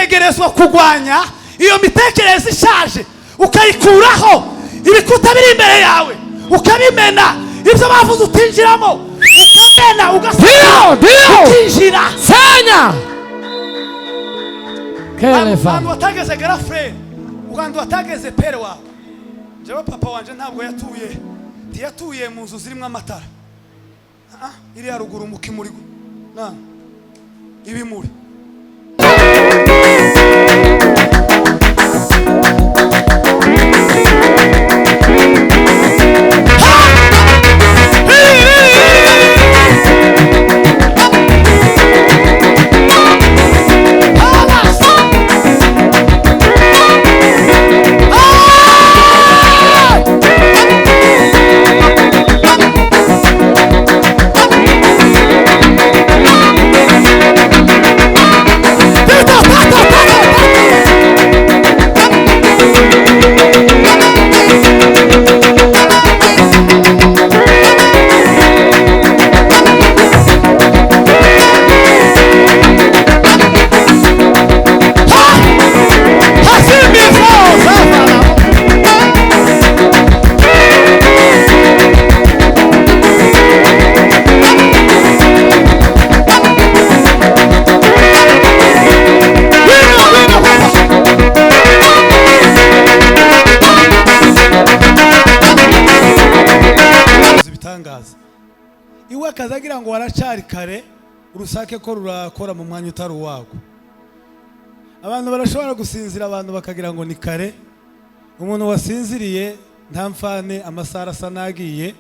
utegerezwa kugwanya iyo mitekerereze ishaje ukayikuraho. Ibikuta biri imbere yawe ukabimena, ibyo bavuze utinjiramo ukamena, ukinjira. Senya abantu watageze girlfriend, ugandu watageze pere wawe. Jewe papa wanje ntabwo yatuye mu nzu zirimo amatara. Iri ya ruguru mu kimuri ibimuri. Iwe kazagira ngo waracari kare, urusake ko rurakora mu mwanya utari uwago. Abantu barashobora gusinzira, abantu bakagira ngo ni kare. Umuntu wasinziriye nta mfane, amasara asa nagiye,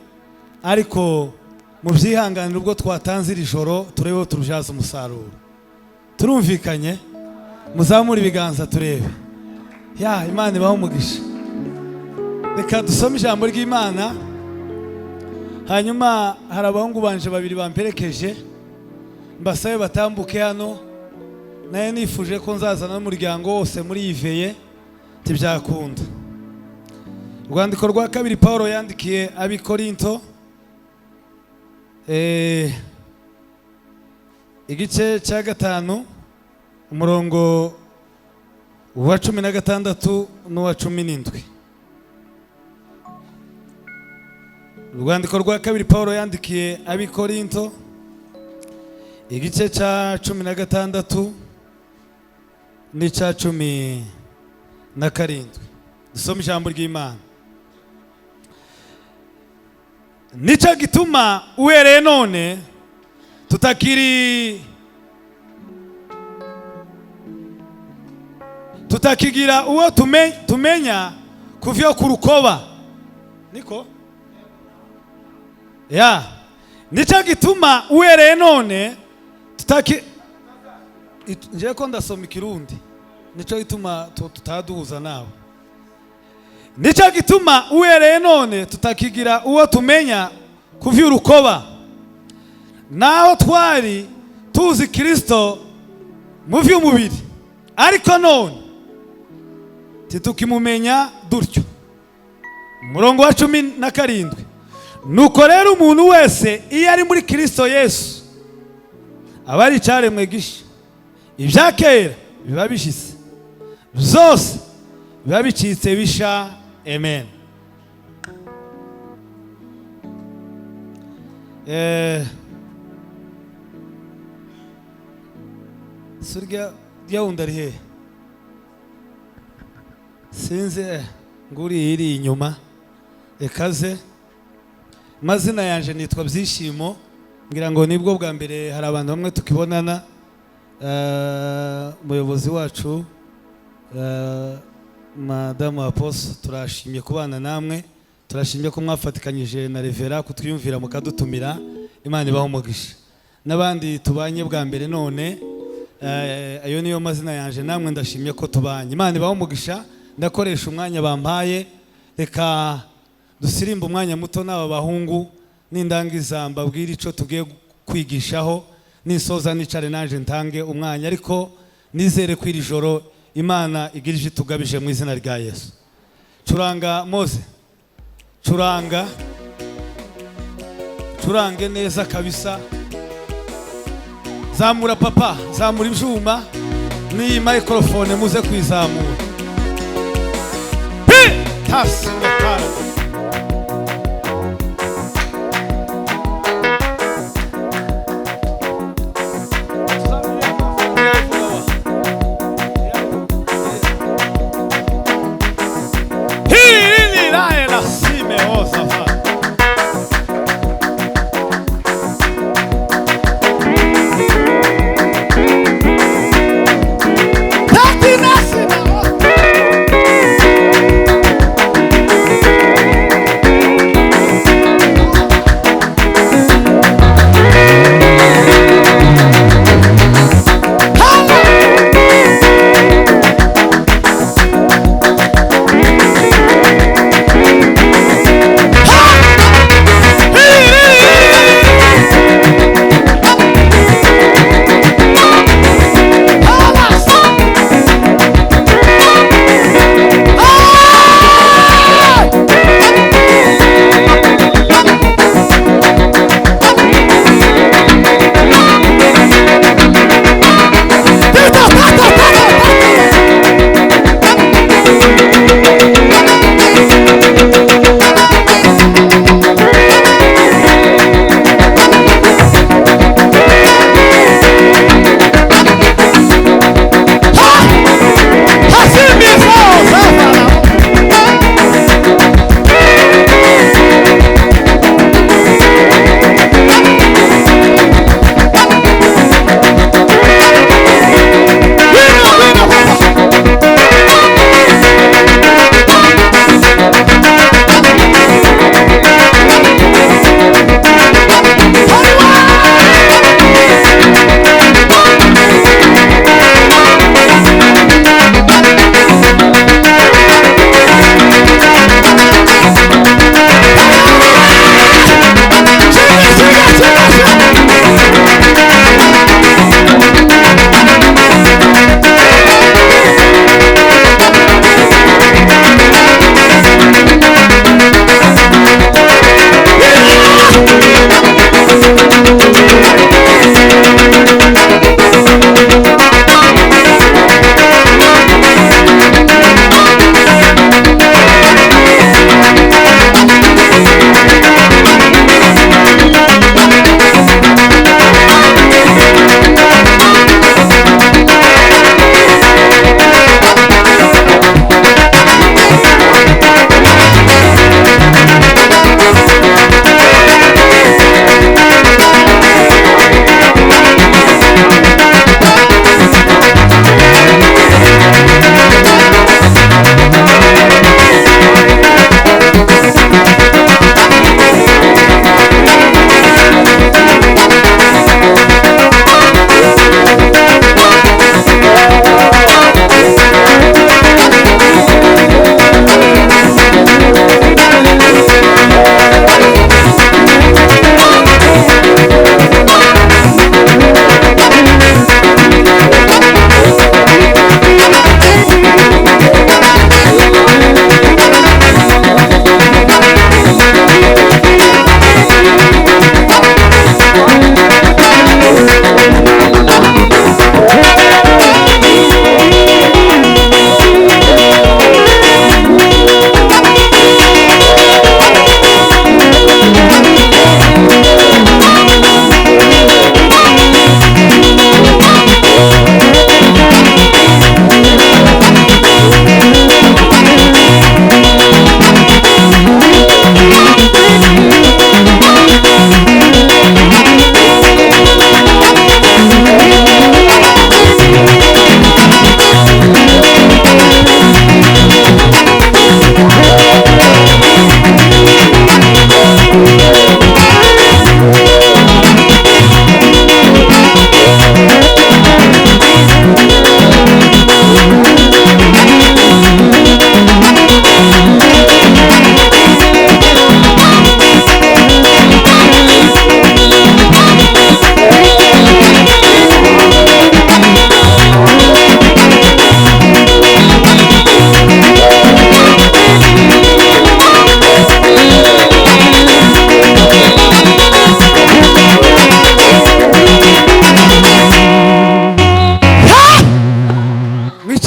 ariko mu byihanganira ubwo twatanze iri joro turebe turubyaza umusaruro. Turumvikanye? Muzamura ibiganza turebe. Imana ibaho umugisha. Reka dusome ijambo ry'Imana. Hanyuma hari abahungu banje babiri bamperekeje, mbasabe batambuke hano. Naye nifuje ko nzazana n'umuryango wose muri Yiveye, tibyakunda. Urwandiko rwa kabiri Paulo yandikiye abi Korinto, igice cya 5 umurongo wa 16 n'uwa 17. Urwandiko rwa kabiri Paulo yandikiye abi Korinto, igice cya 16 n'icya 17. Dusome ijambo ry'Imana. Nicyo gituma uhereye none tutakigira uwo tumenya kuvyo ku rukoba. Niko? Nicyo gituma uhereye none nje ko ndasoma ikirundi, nicyo gituma tutaduhuza nawe. Nicyo gituma uhereye none tutakigira uwo tumenya kuvyo urukoba, naho twari tuzi Kristo mu vy'umubiri, ariko none titukimumenya dutyo. Umurongo wa 17. Nuko rero umuntu wese iyo ari muri Kristo Yesu aba ari icyaremwe gisha. Ibya kera biba bishitse, byose biba bicitse bisha. Amen. Surya yaunda rihe sinze nguri iri inyuma ekaze. Mazina yanje nitwa Byishimo, ngira ngo nibwo bwa mbere hari abantu bamwe tukibonana. Umuyobozi wacu Madamu Apostle, turashimye kubana namwe, turashimye ko mwafatikanyije na Revera kutwiyumvira mukadutumira. Imana ibaho umugisha. N'abandi tubanye bwa mbere none, ayo niyo mazina yanje, namwe ndashimye ko tubanye. Imana ibaho umugisha. Ndakoresha umwanya bampaye, reka dusirimba umwanya muto n'aba bahungu n'indangiza mbabwira ico tugiye kwigishaho, nisoza nicare nanje ntange umwanya, ariko nizere ko iri joro Imana igirije tugabije mu izina rya Yesu. Curanga Mose, curange neza kabisa. Zamura papa, zamura ibyuma. n'iyi microphone muze kwizamura. Tasi mekara.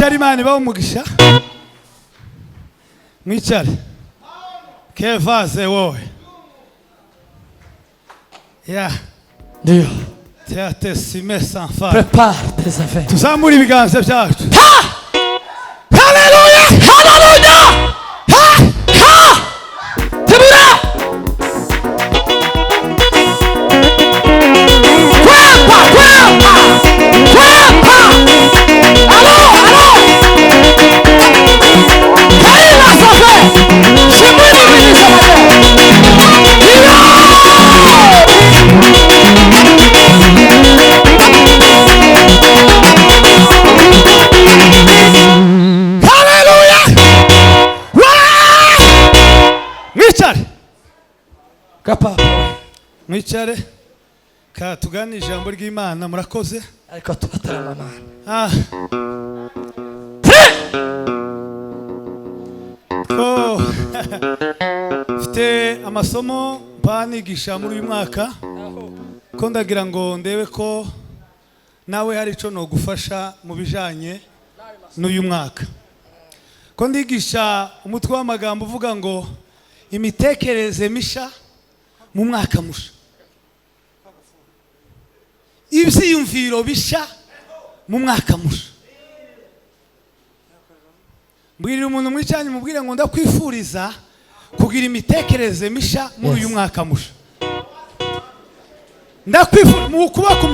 mwicare Imana ibahe umugisha. Mwicare. Kevaze wowe. Ya. Ndio. Théâtre Simé sans fin. Prépare tes affaires. Tuzamure ibiganza byacu. Haleluya! Haleluya! Tebura! Mwicare ka tugane ijambo ry'Imana. Murakoze ariko tubatarama. Mfite amasomo mpanigisha muri uyu mwaka ko ndagira ngo ndebe ko nawe hari ico no gufasha mu bijanye n'uyu mwaka. Ko ndigisha umutwe w'amagambo uvuga ngo imitekerereze misha mu mwaka musha. Ibyiyumviro bisha mu mwaka musha. Mbwirira umuntu mwicanye mubwire ngo ndakwifuriza kugira imitekerereze misha muri uyu mwaka musha. Ndakwifuriza mu kubaka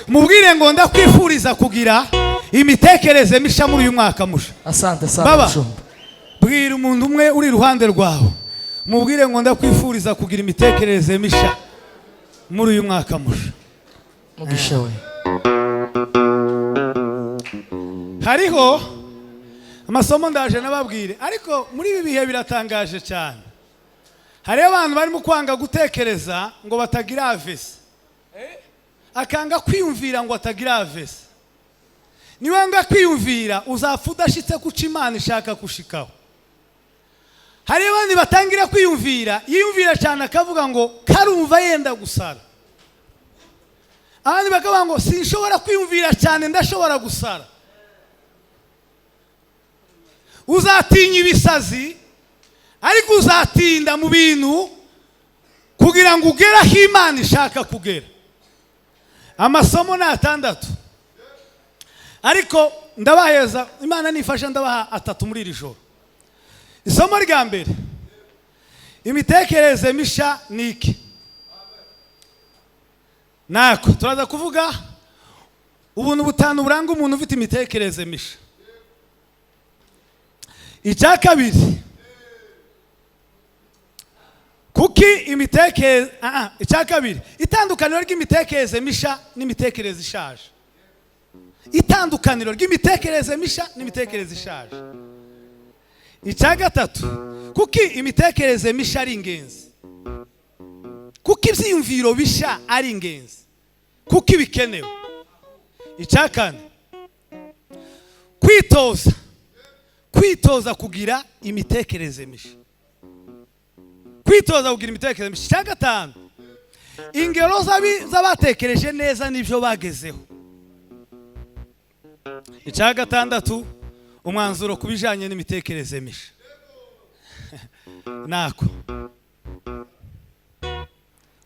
mubwire ngo ndakwifuriza kugira imitekerereze misha muri uyu mwaka musha. Asante sana Mushumba. Bwira umuntu umwe uri iruhande rwawe mubwire ngo ndakwifuriza kugira imitekerereze misha muri uyu mwaka musha. Mugisha we. Hariho amasomo ndaje nababwire ariko muri ibi bihe biratangaje cyane. Hari abantu barimo kwanga gutekereza ngo batagira avesi. Akanga kwiyumvira ngo atagira avesi. Niwanga kwiyumvira uzapfa udashitse kuca Imana ishaka kushikaho. Hari abandi batangira kwiyumvira yiyumvira cyane akavuga ngo karumva yenda gusara. Abandi bakavuga ngo sinshobora kwiyumvira cyane ndashobora gusara. Uzatinya ibisazi ariko uzatinda mu bintu kugira ngo ugere aho Imana ishaka kugera. Amasomo ni 6 ariko ndabaheza Imana nifasha ndabaha 3 muri iri joro. Isomo rya mbere imitekerereze misha niki nako turaza kuvuga ubuntu butanu buranga umuntu ufite imitekerereze misha. Icya kabiri kuki imitekerereze icya kabiri itandukaniro ry'imitekerereze misha n'imitekerereze ishaje. Itandukaniro ry'imitekerereze misha n'imitekerereze ishaje. Icya gatatu kuki imitekerereze misha ari ingenzi. Kuki ibyiyumviro bisha ari ingenzi. Kuki bikenewe. Icya kane kwitoza kugira imitekerereze misha. Kwitoza kugira imitekerereze misha. Icya gatanu ingero z'abatekereje neza n'ibyo bagezeho. Icya gatandatu umwanzuro kubijanye n'imitekerereze misha. Nako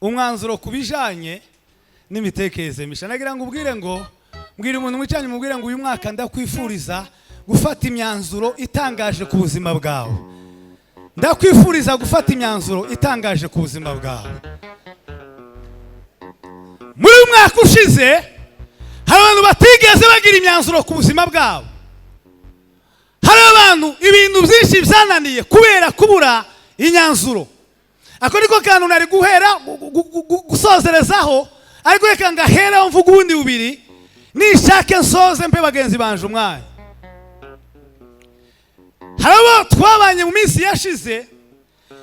umwanzuro kubijanye n'imitekerereze misha. Nagira ngo ubwire ngo mbwira umuntu mwicanye mubwire ngo uyu mwaka ndakwifuriza gufata imyanzuro itangaje ku buzima bwawe. Ndakwifuriza gufata imyanzuro itangaje ku buzima bwawe. Muri uyu mwaka ushize hari abantu batigeze bagira imyanzuro ku buzima bwabo. Hari abantu ibintu byinshi byananiye kubera kubura imyanzuro. Ako niko kantu nari guhera gusozerezaho ariko reka ngahera mvuga ubundi bubiri nishake nsoze mpe bagenzi banje umwanya. Harabo twabanye mu minsi yashize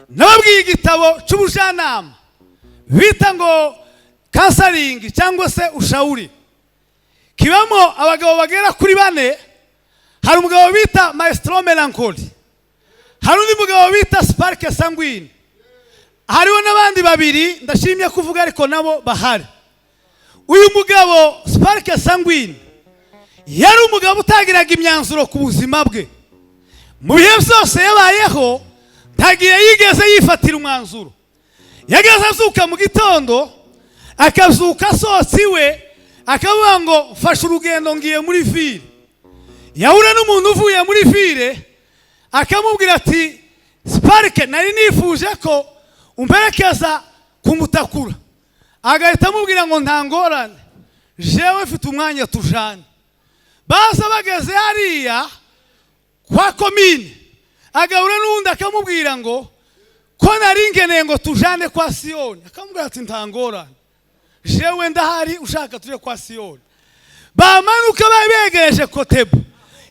nababwiye igitabo cy'ubujanama bita ngo counseling cyangwa se ushauri. Kibamo abagabo bagera kuri 4. Hari umugabo bita Maestro Melancholy. Hari undi mugabo bita Spark Sanguine. Hariho n'abandi babiri ndashimye kuvuga ariko nabo bahari. Uyu mugabo Spark Sanguine yari umugabo utagiraga imyanzuro ku buzima bwe. Mu bihe byose yabayeho ntagiye yigeze yifatira umwanzuro. Yageze azuka mu gitondo, akazuka asohotse iwe, akavuga ngo mfashe urugendo ngiye muri ville. Yahura n'umuntu uvuye muri ville, akamubwira ati Sparke, nari nifuje ko umperekeza kumutakura. Agahita amubwira ngo nta ngorane, jewe mfite umwanya tujane. Baza bageze hariya kwa komine, agahura n'undi akamubwira ngo ko nari ngeneye ngo tujane kwa Siyoni. Akamubwira ati nta ngorane, jewe ndahari ushaka tuje kwa Siyoni. Bamanuka begereje Kotebu,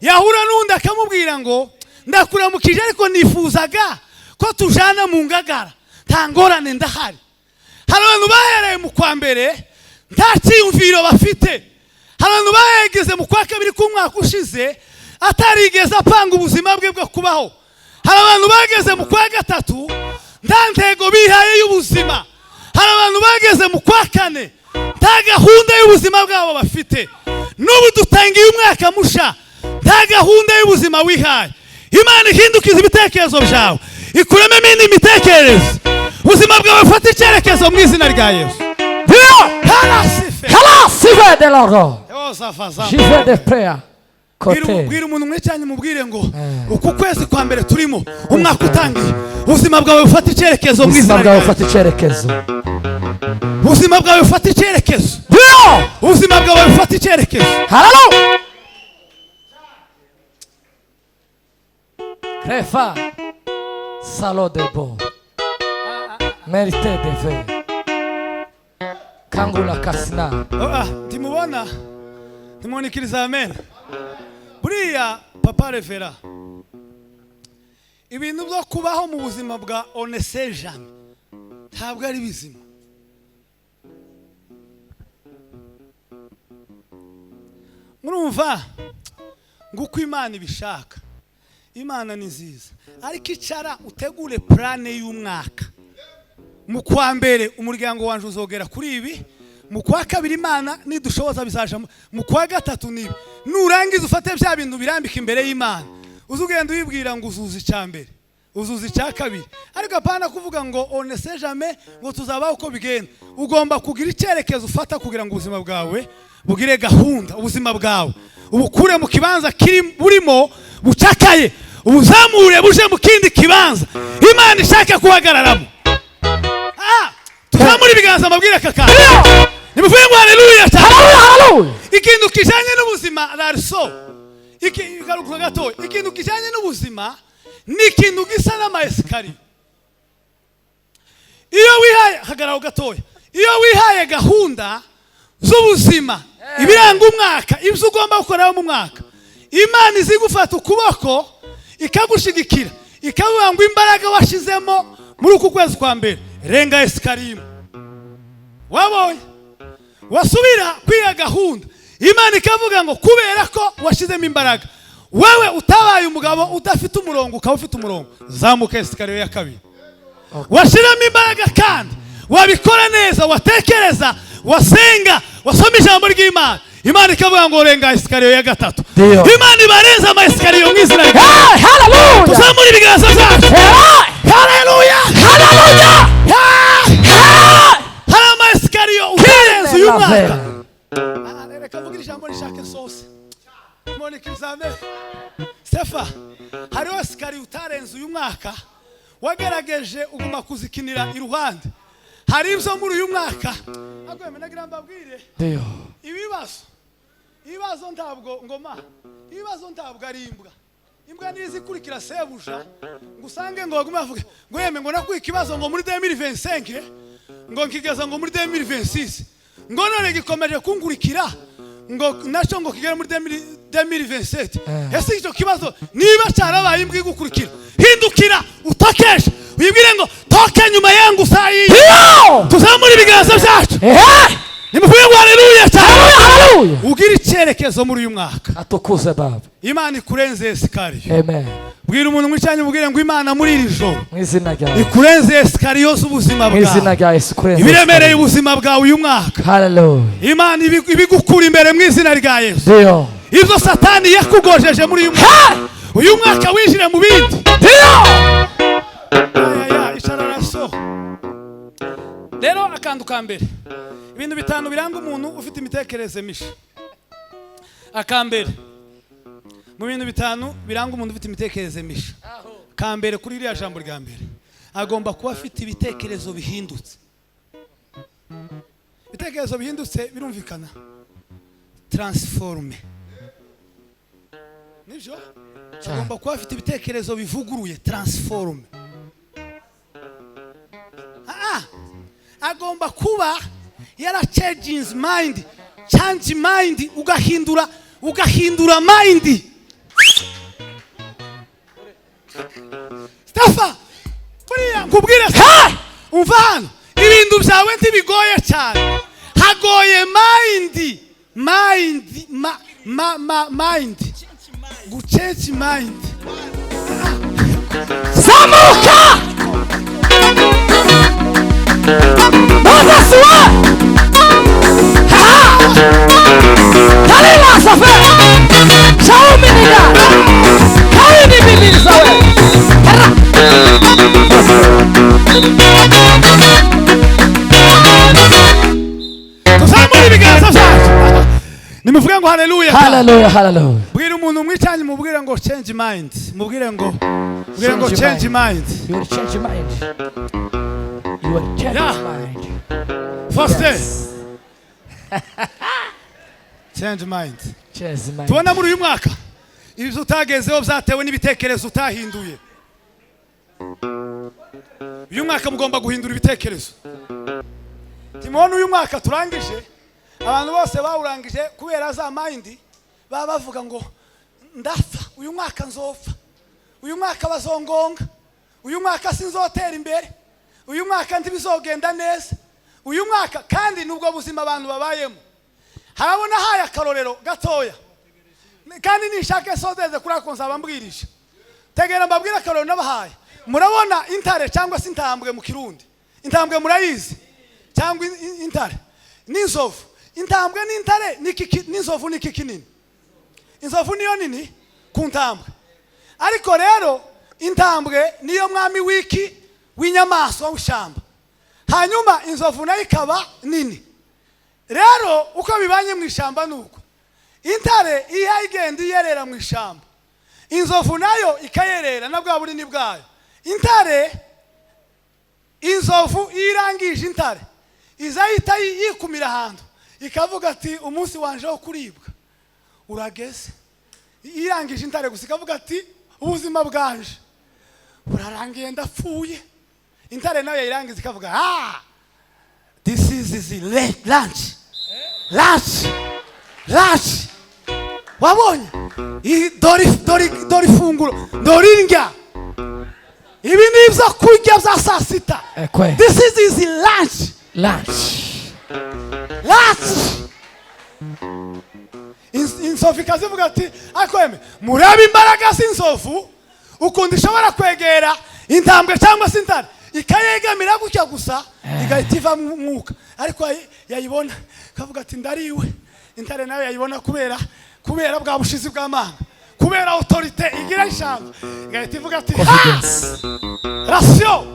yahura n'undi akamubwira ngo ndakuramukije ariko nifuzaga ko tujana mu Ngagara, nta ngorane ndahari. Hari abantu bahereye mu kwa mbere nta cyiyumviro bafite. Hari abantu bahegeze mu kwa kabiri k'umwaka ushize atarigeze apanga ubuzima bwe bwo kubaho. Hari abantu bageze mu kwa gatatu nta ntego bihaye y'ubuzima. Hari abantu bageze mu kwa kane nta gahunda y'ubuzima bwabo bafite. N'ubu dutangiye umwaka musha nta gahunda y'ubuzima wihaye. Imana ihindukiza ibitekerezo byawe, ikuremo ibindi mitekerezo, ubuzima bwawe bufata icyerekezo mu izina rya Yesu. Halasive de l'oro. Jive de prayer. Bwira umuntu umwe cyane mubwire ngo uku kwezi kwa mbere turimo umwaka utangiye, ubuzima bwawe bufata icyerekezo mu izina rya Yesu. Ubuzima bwawe bufata icyerekezo. Ubuzima bwawe bufata icyerekezo. Hallelujah. Crefa salo de bo merite de ve kangula kasina. Timubona timunikiriza amen. Buriya papa Revera, ibintu byo kubaho mu buzima bwa onesejana ntabwo ari bizima. Murumva nguko Imana ibishaka. Imana ni nziza, ariko icara utegure plane y'umwaka. Mu kwa mbere umuryango wanje uzogera kuri ibi, mu kwa kabiri Imana nidushoboza bizaje, mu kwa gatatu nibi. Nurangiza ufate bya bintu birambika imbere y'Imana, uzugenda uyibwira ngo uzuza icyambere, uzuza icya kabiri. Ariko apana kuvuga ngo on ne sait jamais ngo tuzabaho uko bigenda. Ugomba kugira icyerekezo ufata kugira ngo ubuzima bwawe bugire gahunda. Ubuzima bwawe ubukure mu kibanza kiri burimo bucakaye, ubuzamure buje mu kindi kibanza Imana ishaka kuhagararamo. Tuzamure ibiganza mabwire kaka. Nimuvuye ngo haleluya cyane. Haleluya. Ikintu kijanye n'ubuzima rarso. Igaruka gato. Ikintu kijanye n'ubuzima ni ikintu gisa n'ama esikariye. Iyo wihaye hagaraho gatoya, iyo wihaye gahunda z'ubuzima ibiranga umwaka, ibyo ugomba gukora mu mwaka, Imana izigufata ukuboko ikagushigikira, ikavuga ngo imbaraga washizemo muri uku kwezi kwa mbere renga esikariye. Wabonye wasubira kwiya gahunda, Imana ikavuga ngo kubera ko washizemo imbaraga, wewe utabaye umugabo udafite umurongo ukaba ufite umurongo, zamuka esikariye ya kabiri. Washiramo imbaraga kandi wabikora neza, watekereza, wasenga, wasoma ijambo ry'Imana, Imana ikavuga ngo renga esikariye ya gatatu. Imana ibareza ama esikariye mu izina rya Yesu. Haleluya. Tuzamure ibiganza byacu. Haleluya. Haleluya. Hari ama esikariye utarenze uyu mwaka. Reka mvugira ijambo rishake sose. Monikiriza amen. Sefa, hariho esikariye utarenze uyu mwaka, wagerageje uguma kuzikinira iruhande. Hari ibyo muri uyu mwaka agweme nagira mbabwire ibibazo ntabwo ngoma, ibibazo ntabwo ari imbwa nizikurikira sebuja ngo usange ngo bagume bavuga ngo yeme ngo nakuye ikibazo ngo muri 2025 ngo nkigeza ngo muri 2026 ngo none gikomeje kunkurikira ngo naco ngo kigera muri 2027. Ese icyo kibazo niba cyarabaye imbwa igukurikira, hindukira utokesha uyibwire ngo toke nyuma yangu sayi. Tuzamure ibiganza byacu. Nimuvuye ngo haleluya cyane. Haleluya. Ugira icyerekezo muri uyu mwaka. Atukuze baba. Imana ikurenze esikariye. Amen. Bwira umuntu mwicanye mubwire ngo Imana muri iri joro mu izina rya Yesu ikurenze esikariye ubuzima bwawe. Mu izina rya Yesu kurenze ibiremereye ubuzima bwawe uyu mwaka. Haleluya. Imana ibigukura imbere mu izina rya Yesu. Ndio. ibyo satani yakugojeje muri uyu mwaka winjire mu bindi. Icararaso rero akantu ka mbere, ibintu bitanu biranga umuntu ufite imitekerereze misha. Akambere mu bintu bitanu biranga umuntu ufite imitekerereze misha, kambere kuri iriya jambo rya mbere, agomba kuba afite ibitekerezo bihindutse. Ibitekerezo bihindutse birumvikana, transforme. Nibyo agomba kuba afite ibitekerezo bivuguruye, transforme. Agomba kuba yara change his mind, change mind, ugahindura mind. Stafa buriya nkubwire umva hano, ibintu byawe ntibigoye cyane, hagoye mind guchange mind. Zamuka Mozasua Kalila safe Shaumi niga Kaini biliza we Tuzamuri biganza byacu. Nimuvuge ngo haleluya. Haleluya, haleluya. Bwira umuntu mwicanye mubwire ngo change mind. Mubwire ngo change mind. You will change your mind. You will change your mind. First day. Change mind. Change mind. Tubona muri uyu mwaka ibyo utagezeho byatewe n'ibitekerezo utahinduye. Uyu mwaka mugomba guhindura ibitekerezo. Timona uyu mwaka turangije, abantu bose bawurangije kubera za mind baba bavuga ngo ndapfa, uyu mwaka nzopfa, uyu mwaka bazongonga, uyu mwaka sinzotera imbere, uyu mwaka ntibizogenda neza, uyu mwaka. Kandi nubwo buzima abantu babayemo, harabona haya akarorero gatoya, kandi nishake sodeze kuri ako nzabambwirije. Tegera mbabwira akarorero nabahaye. Murabona intare cyangwa se intambwe mu Kirundi? Intambwe murayizi cyangwa intare n'inzovu? Intambwe n'intare n'inzovu niki kinini? Inzovu niyo nini ku ntambwe, ariko rero intambwe niyo mwami w'inyamaswa w'ishamba, hanyuma inzovu nayo ikaba nini. Rero uko bibanye mu ishamba nuko intare iyo igenda iyerera mu ishamba, inzovu nayo ikayerera na bwa bunini bwayo. Inzovu irangije intare izahita yikumira ahantu ikavuga ati umunsi wanje wo kuribwa urageze. Irangije intare gusa ikavuga ati ubuzima bwanje burarangiye ndapfuye. Intare nayo irangiza ikavuga this is lunch. Wabonye dori funguro doringa, ibi ni ibyo kurya bya saa sita. This is lunch. Inzovu ikazivuga ati akweme murabe imbaraga z'inzovu ukundi ishobora kwegera intambwe cyangwa se intare ikayegamira gutya gusa igahita iva mu mwuka, ariko yayibona kavuga ati ndariwe. Intare nayo yayibona kubera bwa bushizi bw'amanga, kubera autorite igira ishamba, igahita ivuga ati rasyo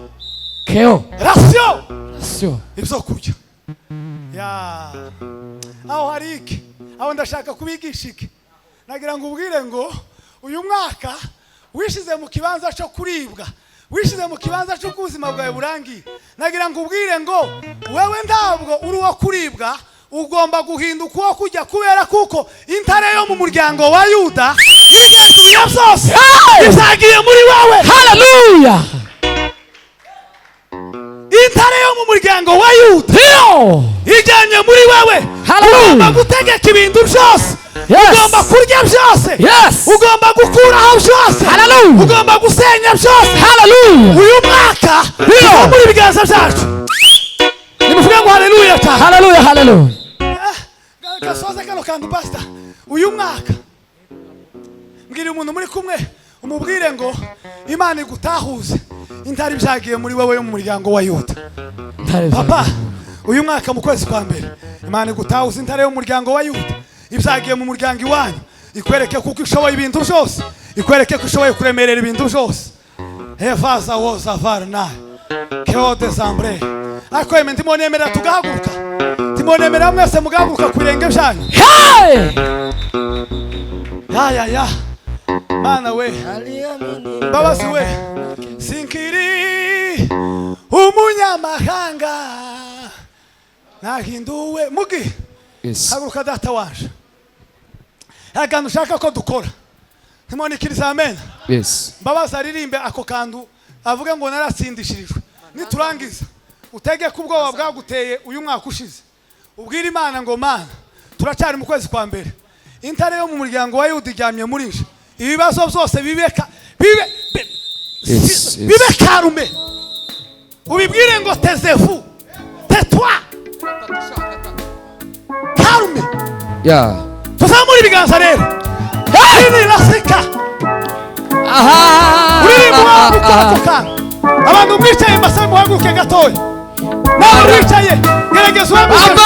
ibyo kurya. Aho hari iki? Aho ndashaka kubigisha iki? Nagira ngo ubwire ngo uyu mwaka wishize mu kibanza cyo kuribwa, wishize mu kibanza cyo kubuzima bwawe burangiye. Nagira ngo ubwire ngo wewe ntabwo uri uwo kuribwa, ugomba guhinduka uwo kujya, kubera kuko intare yo mu muryango wa Yuda igenzuye byose izagiye muri wowe. Haleluya. Intare yo mu muryango wa Yuda ijyanye muri wowe. Ugomba gutegeka ibintu byose, ugomba kurya byose, ugomba gukuraho byose, ugomba gusenya byose. Uyu mwaka uva muri biganza byacu. Nimuvuge ngo haleluya ta. Haleluya. Gasoza kano kantu pastor. Uyu mwaka mbwira umuntu muri kumwe umubwire ngo Imana igutahuze intare byagiye muri wowe yo mu muryango wa Yuda. Papa, uyu mwaka mu kwezi kwa mbere Imana igutahuze intare yo mu muryango wa Yuda ibyagiye mu muryango iwanyu. ikwereke kuko ishoboye ibintu byose, ikwereke ko ishoboye kuremerera ibintu byose. Evaza woza varna keo desambre. Ako eme ndimonemera tugahaguruka, ndimonemera mwese mugahaguruka kwirenge byanyu. Ya mana we babazi we sinkiri umunyamahanga nahinduwe mugi. Haguruka data wanje, agantu ushaka ko dukora ntimonekiriza amen. Mbabazi aririmbe ako kantu avuga ngo naratsindishirijwe. Niturangiza utegeka ubwoba bwaguteye uyu mwaka ushize, ubwira Imana ngo Mana turacyari mu kwezi kwa mbere, intare yo mu muryango wa Yuda iryamye muri nje, ibibazo byose bibe karume, ubibwire ngo tezefu tetwa karume. Tuzamura ibiganza rero, ini lasika uririmba wabuka abantu mwicaye mbasaba muhaguruke gatoya. Nawe wicaye gerageza uhaguruke.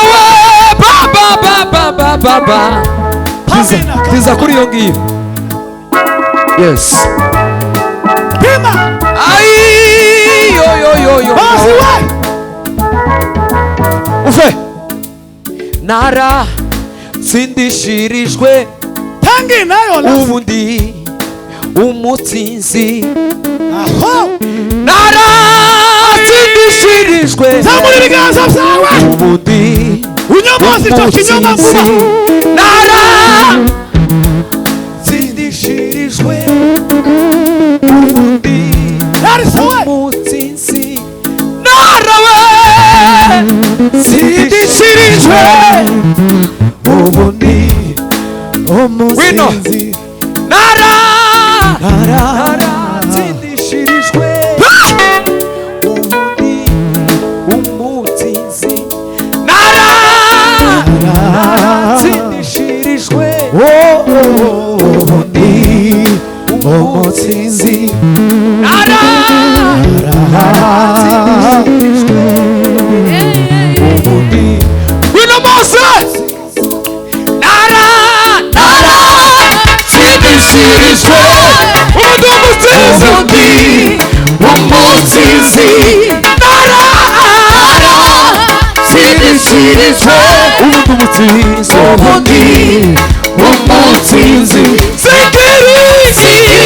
Baba tiza kuri iyo ngiyo. Yes Pima yo basi we ufe nara sindishirijwe tangi nayo la ubundi umutsinzi. Aho nara sindishirijwe zamura ibiganza byawe ubundi unyomozi cyo kinyoma vuba. Nara sindishirijwe ubundi umutsinzi. Nara we sindishirijwe ubundi umutsinzi. Nara sindishirijwe ubundi umutsinzi. Nara sindishirijwe ubundi umutsinzi. Nara sindishirijwe ubundi wino Moses. Nara sindishirijwe ubundi umutsinzi. Umutsinzi. Nara sindishirijwe ubundi umutsinzi. Ubundi umutsinzi. Sikiri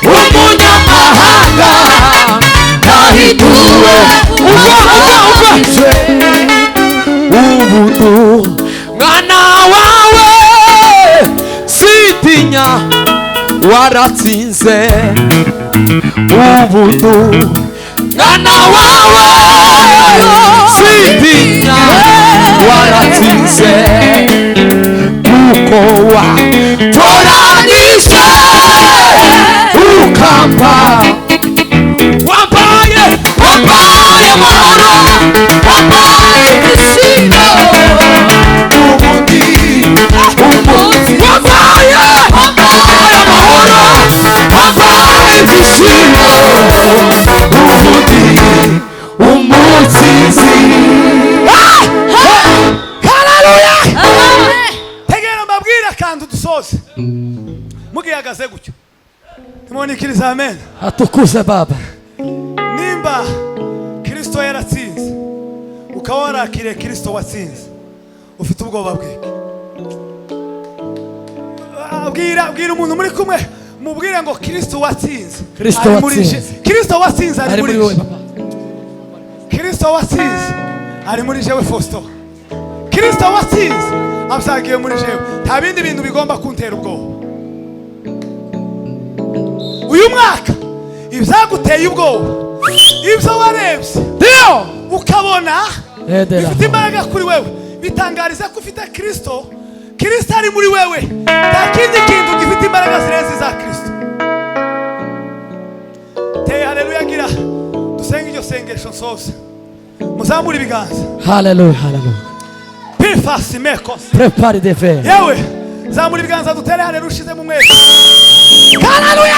umunyamahanga nahinduwe ubuntu mwana wawe sitinya waratsinze. Ubuntu mwana wawe sitinya waratsinze kuko watoranyije ukamba wambaye amahoro wambaye ishimo. Ubundi wambaye amahoro wambaye ishimo. Ubundi umutsinzi. Haleluya. Tegera mbabwira kandi dusoze mugihagaze gutyo ntimonekiriza amen. Atukuze Baba. Nimba Kristo yaratsinze ukaba warakiriye Kristo watsinze, ufite ubwoba bwiki? Bwira umuntu muri kumwe mubwire ngo Kristo watsinze. Kristo watsinze ari muri wewe. Kristo watsinze ari muri jewe Fausto. Kristo watsinze abyagiye muri jewe. Nta bindi bintu bigomba kuntera ubwoba. Uyu mwaka ibyaguteye ubwoba, ibyo warebye ndio ukabona bifite imbaraga kuri wewe, bitangariza ko ufite Kristo. Kristo ari muri wewe, nta kindi kintu gifite imbaraga zirenze za Kristo. Te haleluya gira dusenge iryo sengesho nsose. Muzamura ibiganza. Haleluya. Pifasi mekos. Prepare de fe. Yewe zamura ibiganza dutere haleluya ushize mu mwese. Haleluya.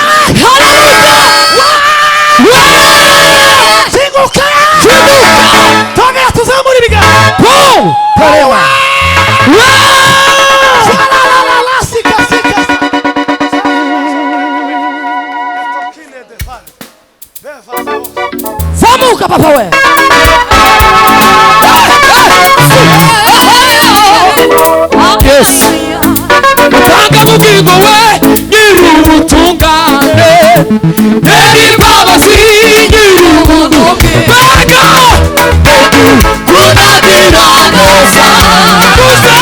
Singuka. Tongera tuzamura ibiganza. Tarewa. Lasika. Papa we. Yes. Utanga bugingo we nyiri ubutungane. Eri baba si nyiri ubutungane. Baga. Kunadira neza. Kusa.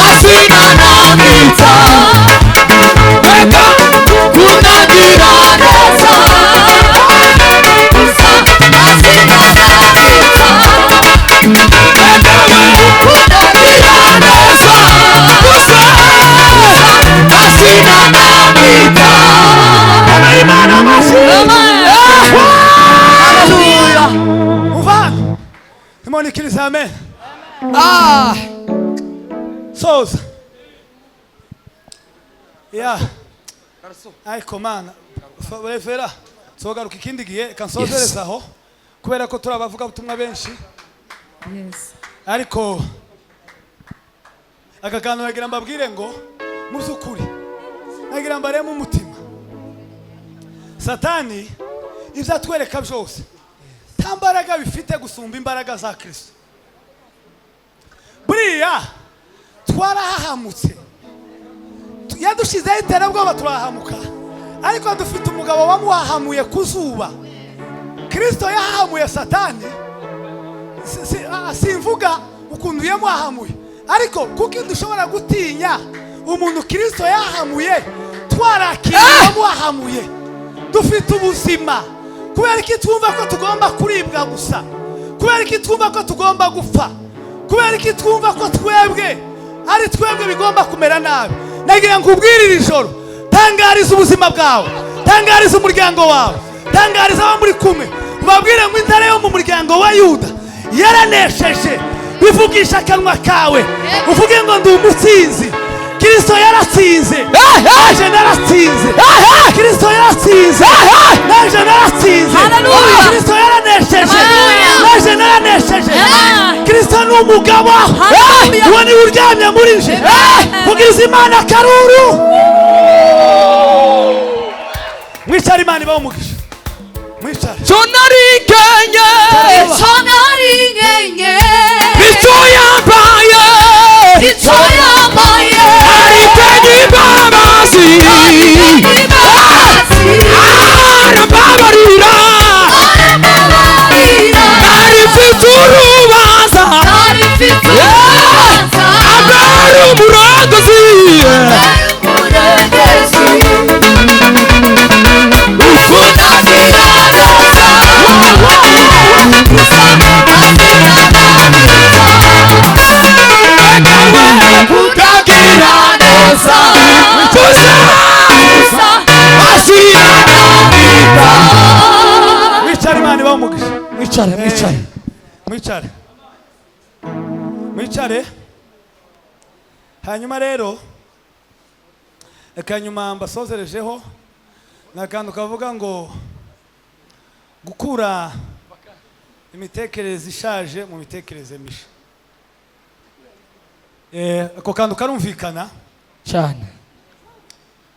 Asina namita. Baga. Kunadira neza. Kusa. Asina namita. Baga we. Kunadira neza. Kusa. Asina namita. Imana masina. Hallelujah. Imani kiriza amen. Soza. Yeah. Ariko mana. Revera. Sogaruka ikindi gihe kansozereza kubera ko turabavuga butumwa benshi. Yes. Ariko akakantu nagira mbabwire ngo muzukuri. Nagira mbare mu mutima. Satani ivyo atwereka byose. Tambaraga bifite gusumba imbaraga za Kristo. Buriya twarahahamutse. Yadushizeho iterabwoba turahamuka. Ariko dufite umugabo wamuhahamuye kuzuba. Kristo yahahamuye Satani. Simvuga ukuntu yamuhahamuye. Ariko kuko dushobora gutinya umuntu Kristo yahahamuye twarakira yamuhahamuye. Dufite ubuzima. Kubera iki twumva ko tugomba kuribwa gusa? Kubera iki twumva ko tugomba gupfa? Kubera iki twumva ko twebwe ari twebwe bigomba kumera nabi? Nagira ngo ubwirire ijoro, tangariza ubuzima bwawe, tangariza umuryango wawe, tangariza abo muri kumwe, ubabwire ngo intare yo mu muryango wa Yuda yaranesheje. Bivugisha akanwa kawe, uvuge ngo ndi umutsinzi. Kristo yaratsinze. Naje naratsinze. Kristo yaratsinze. Naje naratsinze. Kristo yaranesheje. Naje naranesheje. Kristo ni umugabo. Uwo ni uryamye muri nje. Kugiza Imana karuru. Mwicare Imana ibaho umugisha. Mwicare. Sonari Kenya. Sonari ngenye. Kristo yambaye. Kristo yambaye. Aritengi babasi. Arababarira. Arifite urubanza. Abari umurongozi. Mwicare Imana ibaho umugisha. Mwicare, mwicare. Mwicare. Mwicare. Hanyuma rero akanyuma mbasozerejeho nakantu kavuga ngo gukura imitekerereze ishaje mu mitekerereze misha. Ako kantu karumvikana Cyane.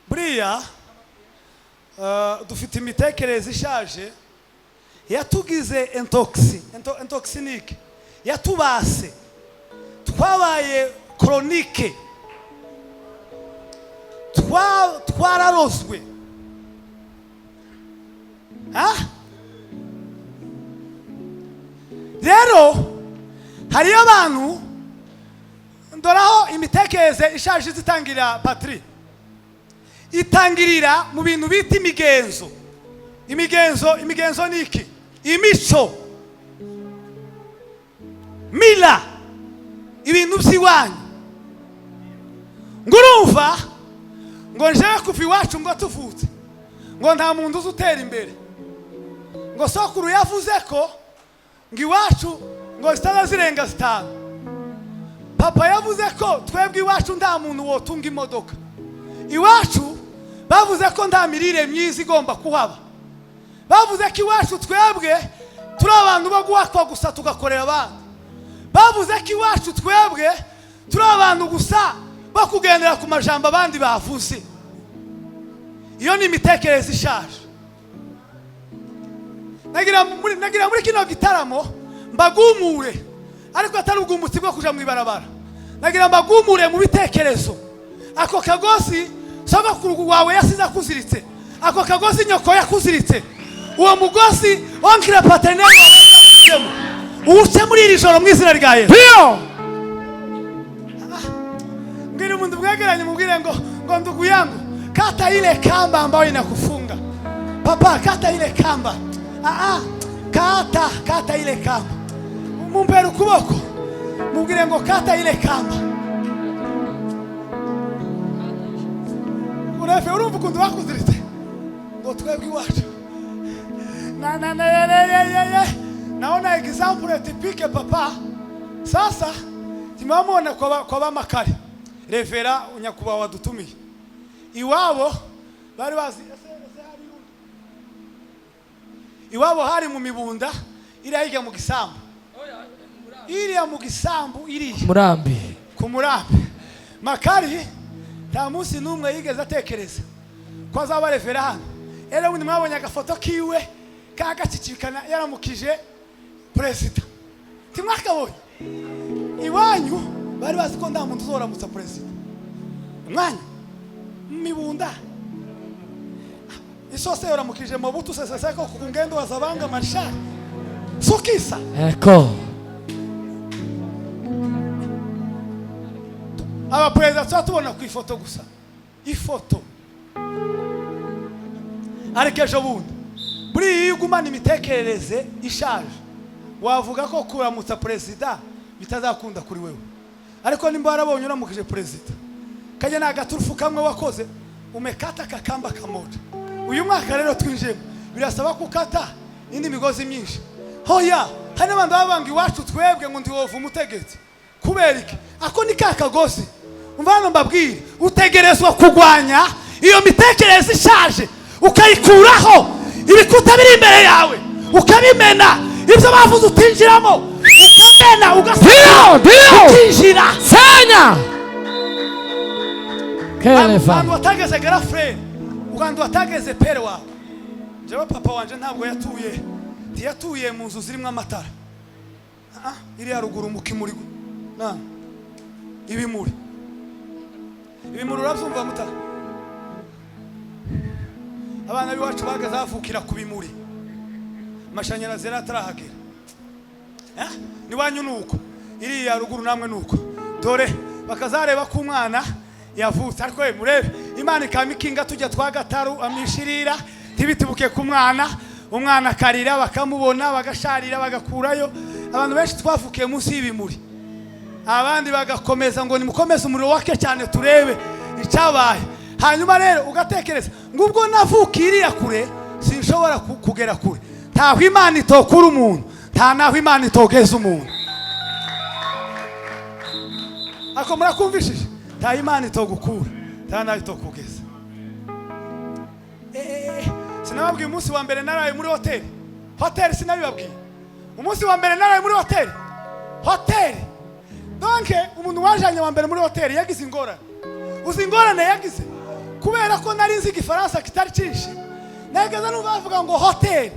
Buriya dufite imitekerereze ishaje yatugize intoxinique yatubase twabaye chronique twararozwe rero hariyo abantu ndoraho imitekerereze ishaje zitangirira patri itangirira mu bintu bita imigenzo. Imigenzo niki? Imico, mila, ibintu by'iwanyu. Ngurumva ngo njewe kuva iwacu ngo tuvutse ngo nta muntu uzutera imbere, ngo sokuru yavuze ko ngo iwacu ngo zitaba zirenga 5. Papa yavuze ko twebwe iwacu nta muntu wotunga imodoka. Iwacu bavuze ko nta mirire myiza igomba kuhaba. Bavuze ko iwacu twebwe turi abantu bo guhakwa gusa tugakorera abandi. Bavuze ko iwacu twebwe turi abantu gusa bakugendera ku majambo abandi bavuze. Iyo ni imitekerereze ishaje. nagira muri kino gitaramo mbagumure, ariko atari ubwumutsi bwo kuja mu ibarabara. Nagira mbagumure mu bitekerezo. Ako kagozi sogokuru wawe yasize akuziritse, ako kagozi nyoko yakuziritse, uwo mugozi onkira paternel wawe uwuce muri iri joro mu izina rya Yesu. Ngiri umuntu mwegeranye mubwire ngo ndugu yangu, kata ile kamba ambayo inakufunga. Papa, kata ile kamba. Kata ile kamba. Mumbere ukuboko mubwire ngo kata ile kamba. Urefe urumva ukuntu bakuziritse ngo twebwe iwacu. Naona example typique papa. Sasa timamona kwa bamakari Revera unyakuba wadutumiye iwabo bari bazi iwabo hari mu mibunda iriya mu gisambu, iriya mu gisambu iriya Murambi, ku Murambi. Makari nta munsi n'umwe yigeze atekereza ko azaba Revera hano. Era ubundi mwabonye agafoto kiwe kagacicikana yaramukije president. Timwakabonye iwanyu bari bazi ko nda muntu uzoramutsa president. Mwanya mibunda isose yoramukije Mobutu Sese Seko ku ngendo wa Zabanga Marshal Sukisa. Eko Aba president tubona ku ifoto gusa, ifoto arikeje bundi buri yigumana imitekerereze ishaje. Wavuga ko kuramutsa president bitazakunda kuri wewe, ariko nimba warabonye uramukije president kaje nagaturufu kamwe wakoze umekata kakamba kamoja. Uyu mwaka rero twinjemo birasaba kukata indi migozi myinshi. Hoya hane bantu babanga iwacu twebwe ngo ndiwova umutegetsi kubera iki? Ako ni kakagozi. Umvana mbabwire utegerezwa kugwanya iyo mitekerereze ishaje ukayikuraho. Ibikuta biri imbere yawe ukabimena, ibyo bavuze utinjiramo ukamena ukinjira. Senya Abantu watageze girlfriend, ugandu watageze pere wawe. Jewe papa wanje ntabwo yatuye mu nzu zirimo amatara. Iri ya ruguru mukimuri ibimuri urabyumva mutara. Abana biwacu bagaze bavukira ku bimuri, amashanyarazi atarahagera. Ni wanyu nuko iri ya ruguru namwe nuko. Dore bakazareba ku mwana yavutse, ariko murebe Imana ikamikinga tujya twagataru amishirira tibitibuke ku mwana, umwana karira bakamubona bagasharira bagakurayo. Abantu benshi twavukiye munsi y'ibimuri, abandi bagakomeza ngo nimukomeze umuriro wake cyane turebe icyabaye. Hanyuma rero ugatekereza ngo ubwo navukiriya kure sinshobora kugera kure. Ntaho Imana itokura umuntu, nta naho Imana itogeza umuntu. Ako murakumvishije? Nta Imana itogukura, nta naho itokugeza. Sinababwiye umunsi wa mbere naraye muri hoteli sinabibabwiye. Umunsi wa mbere naraye muri hoteli. Donc umuntu wajanye wa mbere muri hoteli yagize ingorane. Uzi ingorane yagize kubera ko nari nzi igifaransa kitari cyinshi. Nageze numva bavuga ngo hoteli,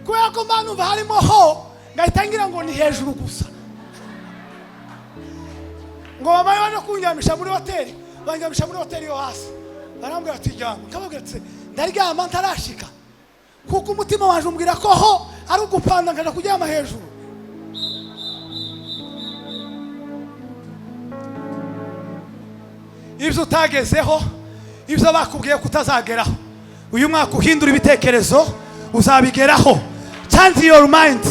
kubera ko mba numva harimo ho ngahitangira ngo ni hejuru gusa. Ngo babaye baje kunyamisha muri hoteli, banyamisha muri hoteli yo hasi. Barambwira ati jyama, kababwira ati ndaryama ntarashika, kuko umutima waje umbwira ko ho ari ugupanda ngaje kujyama hejuru. Ibyo utagezeho, ibyo bakubwiye kutazageraho, uyu mwaka uhindura ibitekerezo uzabigeraho. Change your mind,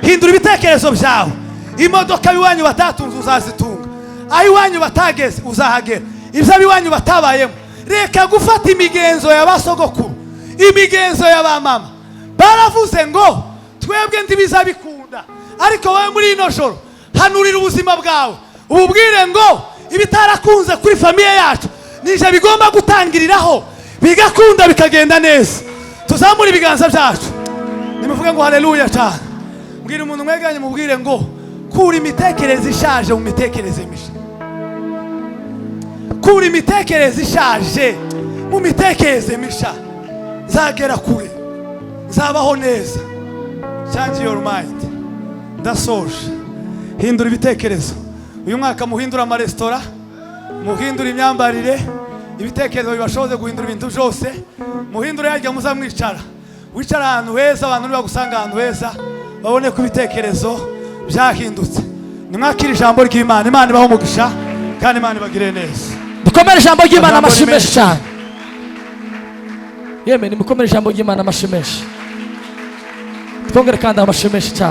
hindura ibitekerezo byawe. Imodoka biwanyu batatunze uzazitunga, ayi wanyu batageze uzahagera. Ibyo biwanyu batabayemo, reka gufata imigenzo y'abasogokuru, imigenzo y'abamama. Baravuze ngo twebwe ndibizabikunda, ariko wowe muri ino joro hanurira ubuzima bwawe ububwire ngo ibitarakunze kuri famiye yacu nije bigomba gutangiriraho bigakunda bikagenda neza. Tuzamura ibiganza byacu nimuvuge ngo haleluya cyane. Mbwira umuntu mweganye mubwire ngo kura imitekerereze ishaje mu mitekerereze misha. Kura imitekerereze ishaje mu mitekerereze misha. Nzagera kure, nzabaho neza. change your mind. Ndasoje. Hindura ibitekerezo. Uyu mwaka muhindura amaresitora, muhindura imyambarire, ibitekerezo bibashoboze guhindura ibintu byose. Muhindura yarya muzamwicara. Wicara ahantu heza, abantu bagusanga ahantu heza, babone ko ibitekerezo byahindutse. Nimwakira ijambo ry'Imana, Imana ibaho umugisha kandi Imana ibagire neza. Dukomere ijambo ry'Imana amashimeshi cyane. Yeme nimukomere ijambo ry'Imana amashimeshi. Twongere kandi amashimeshi cyane.